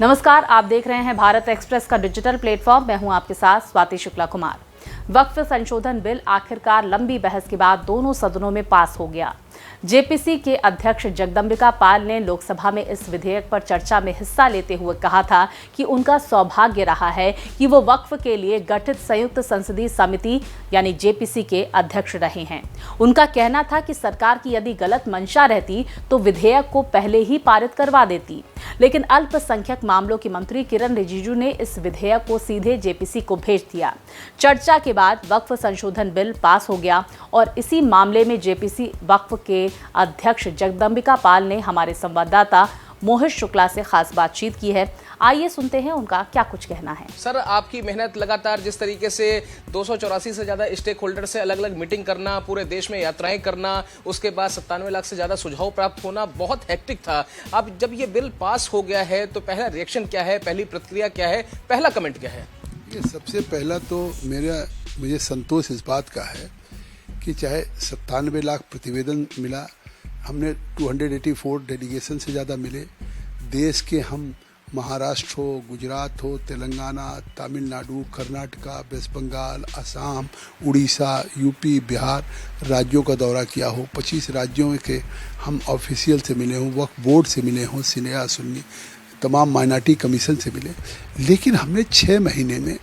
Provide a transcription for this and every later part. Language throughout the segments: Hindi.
नमस्कार, आप देख रहे हैं भारत एक्सप्रेस का डिजिटल प्लेटफॉर्म। मैं हूं आपके साथ स्वाति शुक्ला कुमार। वक्फ संशोधन बिल आखिरकार लंबी बहस के बाद दोनों सदनों में पास हो गया। जेपीसी के अध्यक्ष जगदंबिका पाल ने लोकसभा में इस विधेयक पर चर्चा में हिस्सा लेते हुए कहा था कि उनका सौभाग्य रहा है कि वो वक्फ के लिए गठित संयुक्त संसदीय समिति यानी जेपीसी के अध्यक्ष रहे हैं। उनका कहना था कि सरकार की यदि गलत मंशा रहती तो विधेयक को पहले ही पारित करवा देती, लेकिन अल्पसंख्यक मामलों की मंत्री किरण रिजिजू ने इस विधेयक को सीधे जेपीसी को भेज दिया। चर्चा के बाद वक्फ संशोधन बिल पास हो गया और इसी मामले में जेपीसी वक्फ के अध्यक्ष जगदंबिका पाल ने हमारे संवाददाता मोहित शुक्ला से खास बातचीत की है। आइए सुनते हैं उनका क्या कुछ कहना है। सर, आपकी मेहनत लगातार जिस तरीके से 284 से ज्यादा स्टेक होल्डर से अलग अलग मीटिंग करना, पूरे देश में यात्राएं करना, उसके बाद 97 लाख से ज्यादा सुझाव प्राप्त होना बहुत हेक्टिक था। अब जब ये बिल पास हो गया है तो पहला रिएक्शन क्या है, पहली प्रतिक्रिया क्या है, पहला कमेंट क्या है? ये सबसे पहला तो मुझे संतोष इस बात का है कि चाहे 97 लाख प्रतिवेदन मिला, हमने 284 डेलीगेशन से ज़्यादा मिले, देश के हम महाराष्ट्र हो, गुजरात हो, तेलंगाना, तमिलनाडु, कर्नाटका, वेस्ट बंगाल, असम, उड़ीसा, यूपी, बिहार राज्यों का दौरा किया हो, 25 राज्यों के हम ऑफिशियल से मिले हों, वक्फ बोर्ड से मिले हों, सिनेहा सुन्नी, तमाम माइनॉरिटी कमीशन से मिले, लेकिन हमने 6 महीने में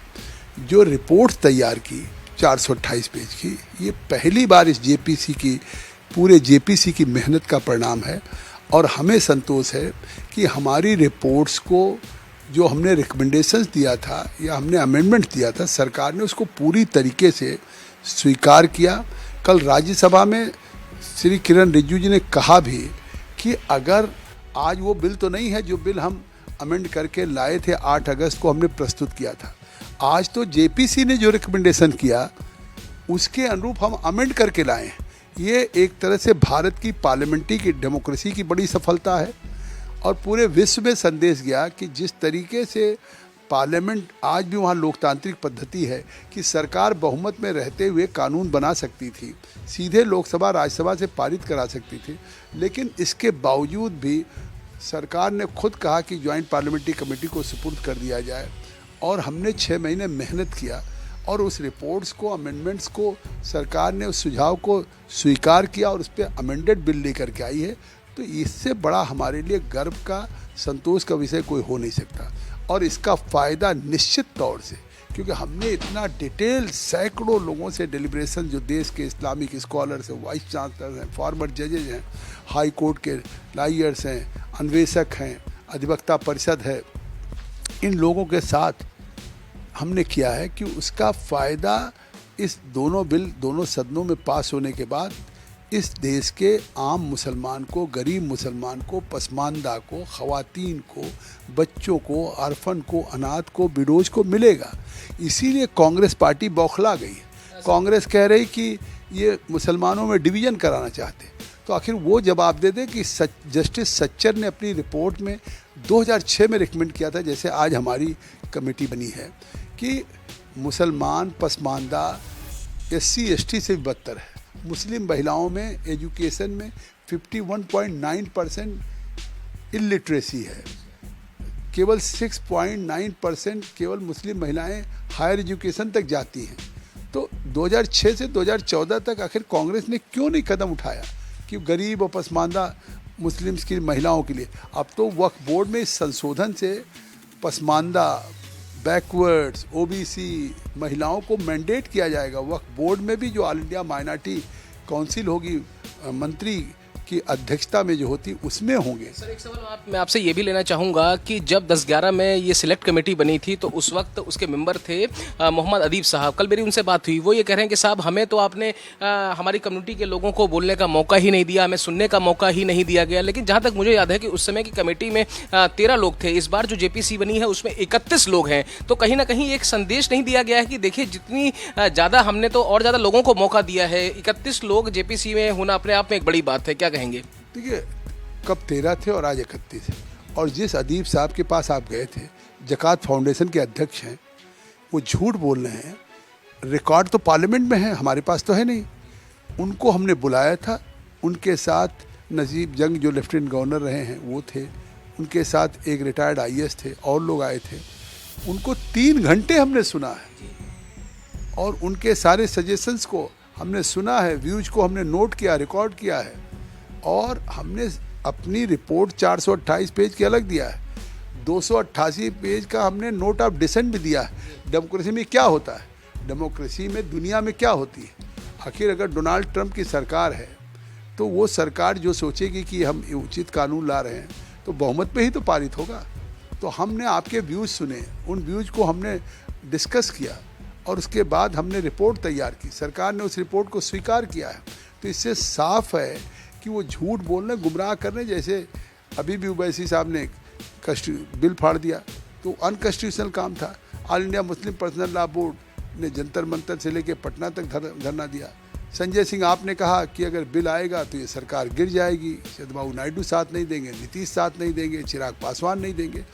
जो रिपोर्ट तैयार की 428 पेज की, ये पहली बार इस जेपीसी की पूरे जेपीसी की मेहनत का परिणाम है। और हमें संतोष है कि हमारी रिपोर्ट्स को जो हमने रिकमेंडेशंस दिया था या हमने अमेंडमेंट दिया था, सरकार ने उसको पूरी तरीके से स्वीकार किया। कल राज्यसभा में श्री किरण रिजिजू जी ने कहा भी कि अगर आज वो बिल तो नहीं है जो बिल हम अमेंड करके लाए थे 8 अगस्त को हमने प्रस्तुत किया था, आज तो जेपीसी ने जो रिकमेंडेशन किया उसके अनुरूप हम अमेंड करके लाए हैं। ये एक तरह से भारत की पार्लियामेंट्री की डेमोक्रेसी की बड़ी सफलता है और पूरे विश्व में संदेश गया कि जिस तरीके से पार्लियामेंट आज भी वहाँ लोकतांत्रिक पद्धति है कि सरकार बहुमत में रहते हुए कानून बना सकती थी, सीधे लोकसभा राज्यसभा से पारित करा सकती थी, लेकिन इसके बावजूद भी सरकार ने खुद कहा कि ज्वाइंट पार्लियामेंट्री कमेटी को सुपुर्द कर दिया जाए और हमने 6 महीने मेहनत किया और उस रिपोर्ट्स को, अमेंडमेंट्स को, सरकार ने उस सुझाव को स्वीकार किया और उस पर अमेंडेड बिल लेकर के आई है। तो इससे बड़ा हमारे लिए गर्व का, संतोष का विषय कोई हो नहीं सकता और इसका फ़ायदा निश्चित तौर से, क्योंकि हमने इतना डिटेल सैकड़ों लोगों से डेलिब्रेशन, जो देश के इस्लामिक स्कॉलर्स हैं, वाइस चांसलर हैं, फॉर्मर जजेज हैं, हाई कोर्ट के लॉयर्स हैं, अन्वेषक हैं, अधिवक्ता परिषद है, इन लोगों के साथ हमने किया है कि उसका फ़ायदा इस दोनों बिल दोनों सदनों में पास होने के बाद इस देश के आम मुसलमान को, गरीब मुसलमान को, पसमानदा को, ख़वातीन को, बच्चों को, अरफन को, अनाथ को, बिडोज को मिलेगा। इसीलिए कांग्रेस पार्टी बौखला गई है। कांग्रेस कह रही कि ये मुसलमानों में डिवीज़न कराना चाहते, तो आखिर वो जवाब दे दे कि जस्टिस सच्चर ने अपनी रिपोर्ट में 2006 में रिकमेंड किया था, जैसे आज हमारी कमेटी बनी है, कि मुसलमान पसमानदा SC ST से भी बदतर है। मुस्लिम महिलाओं में एजुकेशन में 51.9% इलिटरेसी है, केवल 6.9% केवल मुस्लिम महिलाएं हायर एजुकेशन तक जाती हैं। तो 2006 से 2014 तक आखिर कांग्रेस ने क्यों नहीं कदम उठाया कि गरीब और पसमानदा मुस्लिम्स की महिलाओं के लिए? अब तो वक्फ बोर्ड में इस संशोधन से पसमानदा, बैकवर्ड्स, OBC महिलाओं को मैंडेट किया जाएगा। वक्फ बोर्ड में भी जो ऑल इंडिया माइनॉरिटी काउंसिल होगी, मंत्री की अध्यक्षता में जो होती, उसमें होंगे। सर, एक सवाल मैं आपसे ये भी लेना चाहूँगा कि जब 10-11 में ये सिलेक्ट कमेटी बनी थी तो उस वक्त उसके मेंबर थे मोहम्मद अदीब साहब। कल मेरी उनसे बात हुई, वो ये कह रहे हैं कि साहब हमें तो आपने हमारी कम्युनिटी के लोगों को बोलने का मौका ही नहीं दिया, हमें सुनने का मौका ही नहीं दिया गया। लेकिन जहाँ तक मुझे याद है कि उस समय की कमेटी में 13 लोग थे, इस बार जो जेपीसी बनी है उसमें 31 लोग हैं। तो कहीं ना कहीं एक संदेश नहीं दिया गया है कि देखिए जितनी ज़्यादा हमने तो और ज़्यादा लोगों को मौका दिया है, 31 लोग जेपीसी में होना अपने आप में एक बड़ी बात है। क्या कहेंगे? देखिए, कब 13 थे और आज 31 है। और जिस अदीब साहब के पास आप गए थे, ज़कात फाउंडेशन के अध्यक्ष हैं, वो झूठ बोल रहे हैं। रिकॉर्ड तो पार्लियामेंट में है, हमारे पास तो है नहीं। उनको हमने बुलाया था, उनके साथ नजीब जंग जो लेफ्टिनेंट गवर्नर रहे हैं वो थे, उनके साथ एक रिटायर्ड आईएएस थे और लोग आए थे, उनको 3 घंटे हमने सुना है और उनके सारे सजेशंस को हमने सुना है, व्यूज को हमने नोट किया, रिकॉर्ड किया है और हमने अपनी रिपोर्ट 428 पेज की अलग दिया है, 288 पेज का हमने नोट ऑफ डिसेंट भी दिया है। डेमोक्रेसी में क्या होता है, डेमोक्रेसी में दुनिया में क्या होती है, आखिर अगर डोनाल्ड ट्रंप की सरकार है तो वो सरकार जो सोचेगी कि हम उचित कानून ला रहे हैं तो बहुमत पे ही तो पारित होगा। तो हमने आपके व्यूज़ सुने, उन व्यूज़ को हमने डिस्कस किया और उसके बाद हमने रिपोर्ट तैयार की, सरकार ने उस रिपोर्ट को स्वीकार किया है। तो इससे साफ है कि वो झूठ बोलने, गुमराह करने, जैसे अभी भी उवैसी साहब ने बिल फाड़ दिया तो अनकॉन्स्टिट्यूशनल काम था। All India Muslim personal law board ने जंतर मंतर से लेकर पटना तक धरना दिया। संजय सिंह आपने कहा कि अगर बिल आएगा तो ये सरकार गिर जाएगी, चंद्रबाबू नायडू साथ नहीं देंगे, नीतीश साथ नहीं देंगे, चिराग पासवान नहीं देंगे।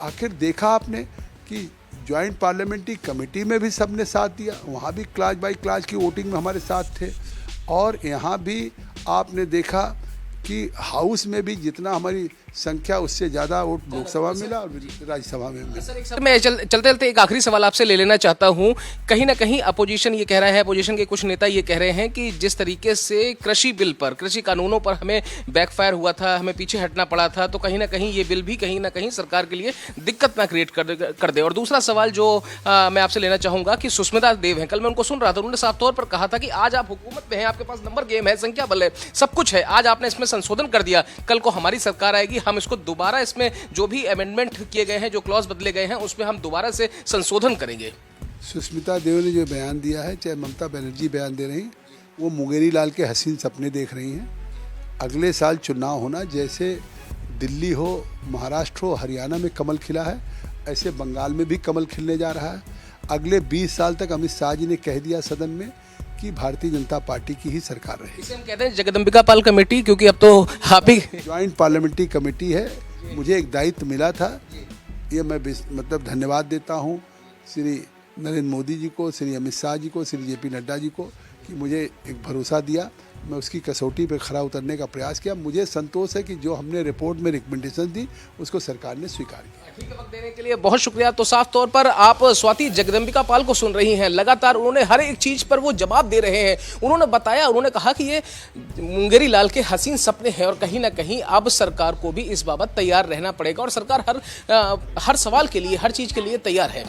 आखिर देखा आपने कि ज्वाइंट पार्लियामेंट्री कमेटी में भी सबने साथ दिया, वहाँ भी क्लास बाई क्लास की वोटिंग में हमारे साथ थे और यहाँ भी आपने देखा कि हाउस में भी जितना हमारी संख्या उससे ज़्यादा वोट लोकसभा में मिला और राज्यसभा में मिला। सर मैं चलते चलते एक आखिरी सवाल आपसे ले लेना चाहता हूं। कहीं ना कहीं अपोजिशन ये कह रहा है, अपोजिशन के कुछ नेता ये कह रहे हैं कि जिस तरीके से कृषि बिल पर, कृषि कानूनों पर हमें बैकफायर हुआ था, हमें पीछे हटना पड़ा था, तो कहीं ना कहीं ये बिल भी कहीं ना कहीं सरकार के लिए दिक्कत ना क्रिएट कर दे। और दूसरा सवाल जो मैं आपसे लेना चाहूँगा कि सुष्मिता देव हैं, कल मैं उनको सुन रहा था, उन्होंने साफ तौर पर कहा था कि आज आप हुकूमत में हैं, आपके पास नंबर गेम है, संख्या बल है, सब कुछ है, आज आपने इसमें संशोधन कर दिया, कल को हमारी सरकार आएगी, हम इसको दोबारा इसमें जो भी अमेंडमेंट किए गए हैं, जो क्लॉज बदले गए हैं, उसमें हम दोबारा से संशोधन करेंगे। सुष्मिता देव ने जो बयान दिया है, चाहे ममता बनर्जी बयान दे रही, वो मुंगेरी लाल के हसीन सपने देख रही हैं। अगले साल चुनाव होना, जैसे दिल्ली हो, महाराष्ट्र हो, हरियाणा में कमल खिला है, ऐसे बंगाल में भी कमल खिलने जा रहा है। अगले 20 साल तक अमित शाह जी ने कह दिया सदन में कि भारतीय जनता पार्टी की ही सरकार रहेगी। इसे हम कहते हैं जगदम्बिका पाल कमेटी, क्योंकि अब तो आप ही ज्वाइंट पार्लियामेंट्री कमेटी है। मुझे एक दायित्व मिला था, ये मैं मतलब धन्यवाद देता हूँ श्री नरेंद्र मोदी जी को, श्री अमित शाह जी को, श्री जेपी नड्डा जी को कि मुझे एक भरोसा दिया, मैं उसकी कसौटी पर खरा उतरने का प्रयास किया। मुझे संतोष है कि जो हमने रिपोर्ट में रिकमेंडेशन दी उसको सरकार ने स्वीकार किया। ठीक है, वक्त देने के लिए बहुत शुक्रिया। तो साफ तौर पर आप स्वाति जगदम्बिका पाल को सुन रही हैं, लगातार उन्होंने हर एक चीज पर वो जवाब दे रहे हैं। उन्होंने बताया, उन्होंने कहा कि ये मुंगेरी लाल के हसीन सपने हैं और कहीं ना कहीं अब सरकार को भी इस बाबत तैयार रहना पड़ेगा और सरकार हर सवाल के लिए, हर चीज के लिए तैयार है।